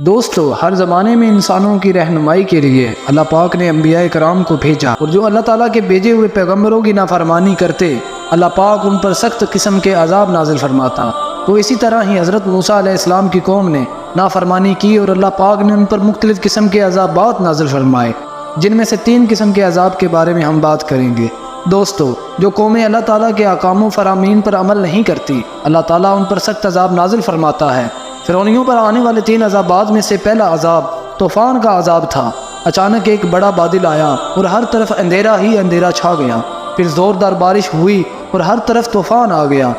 دوستو، ہر زمانے میں انسانوں کی رہنمائی کے لیے اللہ پاک نے انبیاء کرام کو بھیجا، اور جو اللہ تعالیٰ کے بھیجے ہوئے پیغمبروں کی نافرمانی کرتے اللہ پاک ان پر سخت قسم کے عذاب نازل فرماتا۔ تو اسی طرح ہی حضرت موسیٰ علیہ السلام کی قوم نے نافرمانی کی اور اللہ پاک نے ان پر مختلف قسم کے عذابات نازل فرمائے، جن میں سے 3 قسم کے عذاب کے بارے میں ہم بات کریں گے۔ دوستو، جو قومیں اللہ تعالیٰ کے احکام و فرامین پر عمل نہیں کرتی، اللہ تعالیٰ ان پر سخت عذاب نازل فرماتا ہے۔ فرعونیوں پر آنے والے 3 عذابات میں سے پہلا عذاب طوفان کا عذاب تھا۔ اچانک ایک بڑا بادل آیا اور ہر طرف اندھیرا ہی اندھیرا چھا گیا، پھر زوردار بارش ہوئی اور ہر طرف طوفان آ گیا۔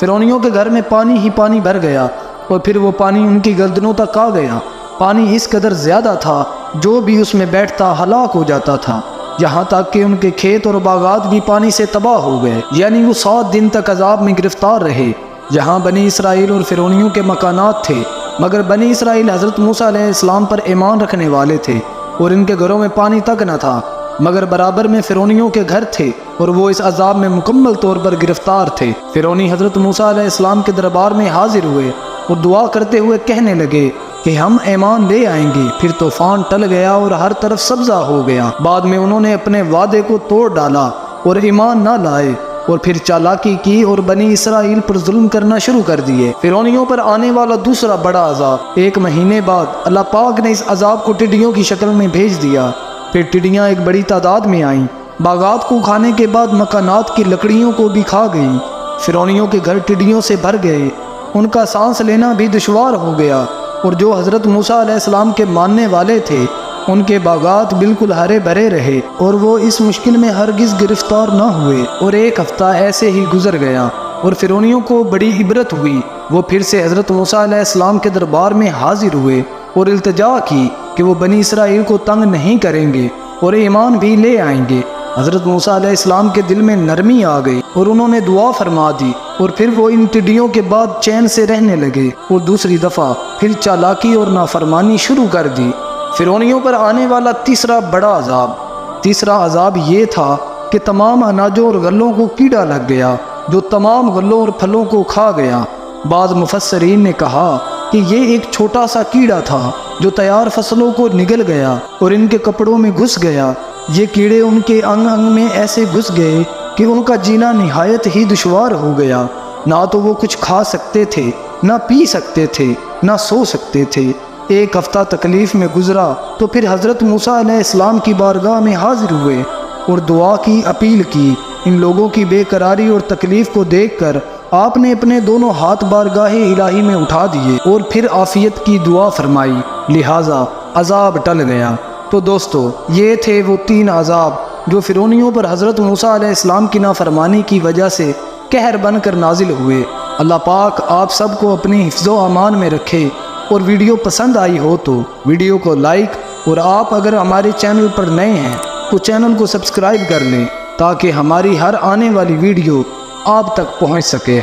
فرعونیوں کے گھر میں پانی ہی پانی بھر گیا، اور پھر وہ پانی ان کی گردنوں تک آ گیا۔ پانی اس قدر زیادہ تھا جو بھی اس میں بیٹھتا ہلاک ہو جاتا تھا، یہاں تک کہ ان کے کھیت اور باغات بھی پانی سے تباہ ہو گئے۔ یعنی وہ 7 دن تک عذاب میں گرفتار رہے۔ جہاں بنی اسرائیل اور فرعونیوں کے مکانات تھے، مگر بنی اسرائیل حضرت موسیٰ علیہ السلام پر ایمان رکھنے والے تھے، اور ان کے گھروں میں پانی تک نہ تھا، مگر برابر میں فرعونیوں کے گھر تھے، اور وہ اس عذاب میں مکمل طور پر گرفتار تھے۔ فرعونی حضرت موسیٰ علیہ السلام کے دربار میں حاضر ہوئے اور دعا کرتے ہوئے کہنے لگے کہ ہم ایمان لے آئیں گے۔ پھر طوفان ٹل گیا اور ہر طرف سبزہ ہو گیا۔ بعد میں انہوں نے اپنے وعدے کو توڑ ڈالا اور ایمان نہ لائے، اور پھر چالاکی کی اور بنی اسرائیل پر ظلم کرنا شروع کر دیے۔ فرعونیوں پر آنے والا دوسرا بڑا عذاب 1 مہینے بعد اللہ پاک نے اس عذاب کو ٹڈیوں کی شکل میں بھیج دیا۔ پھر ٹڈیاں ایک بڑی تعداد میں آئیں، باغات کو کھانے کے بعد مکانات کی لکڑیوں کو بھی کھا گئیں۔ فرعونیوں کے گھر ٹڈیوں سے بھر گئے، ان کا سانس لینا بھی دشوار ہو گیا، اور جو حضرت موسیٰ علیہ السلام کے ماننے والے تھے ان کے باغات بالکل ہرے بھرے رہے، اور وہ اس مشکل میں ہرگز گرفتار نہ ہوئے۔ اور 1 ہفتہ ایسے ہی گزر گیا، اور فرعونیوں کو بڑی عبرت ہوئی۔ وہ پھر سے حضرت موسیٰ علیہ السلام کے دربار میں حاضر ہوئے اور التجا کی کہ وہ بنی اسرائیل کو تنگ نہیں کریں گے اور ایمان بھی لے آئیں گے۔ حضرت موسیٰ علیہ السلام کے دل میں نرمی آ گئی اور انہوں نے دعا فرما دی، اور پھر وہ ان ٹڈیوں کے بعد چین سے رہنے لگے، اور دوسری دفعہ پھر چالاکی اور نافرمانی شروع کر دی۔ فرعونیوں پر آنے والا تیسرا بڑا عذاب یہ تھا کہ تمام اناجوں اور غلوں کو کیڑا لگ گیا، جو تمام غلوں اور پھلوں کو کھا گیا۔ بعض مفسرین نے کہا کہ یہ ایک چھوٹا سا کیڑا تھا جو تیار فصلوں کو نگل گیا اور ان کے کپڑوں میں گھس گیا۔ یہ کیڑے ان کے انگ انگ میں ایسے گھس گئے کہ ان کا جینا نہایت ہی دشوار ہو گیا۔ نہ تو وہ کچھ کھا سکتے تھے، نہ پی سکتے تھے، نہ سو سکتے تھے۔ 1 ہفتہ تکلیف میں گزرا تو پھر حضرت موسیٰ علیہ السلام کی بارگاہ میں حاضر ہوئے اور دعا کی، اپیل کی۔ ان لوگوں کی بے قراری اور تکلیف کو دیکھ کر آپ نے اپنے دونوں ہاتھ بارگاہ الہی میں اٹھا دیے اور پھر عافیت کی دعا فرمائی، لہٰذا عذاب ٹل گیا۔ تو دوستو، یہ تھے وہ 3 عذاب جو فرعونیوں پر حضرت موسیٰ علیہ السلام کی نافرمانی کی وجہ سے قہر بن کر نازل ہوئے۔ اللہ پاک آپ سب کو اپنی حفظ و امان میں رکھے۔ اور ویڈیو پسند آئی ہو تو ویڈیو کو لائک، اور آپ اگر ہمارے چینل پر نئے ہیں تو چینل کو سبسکرائب کر لیں تاکہ ہماری ہر آنے والی ویڈیو آپ تک پہنچ سکے۔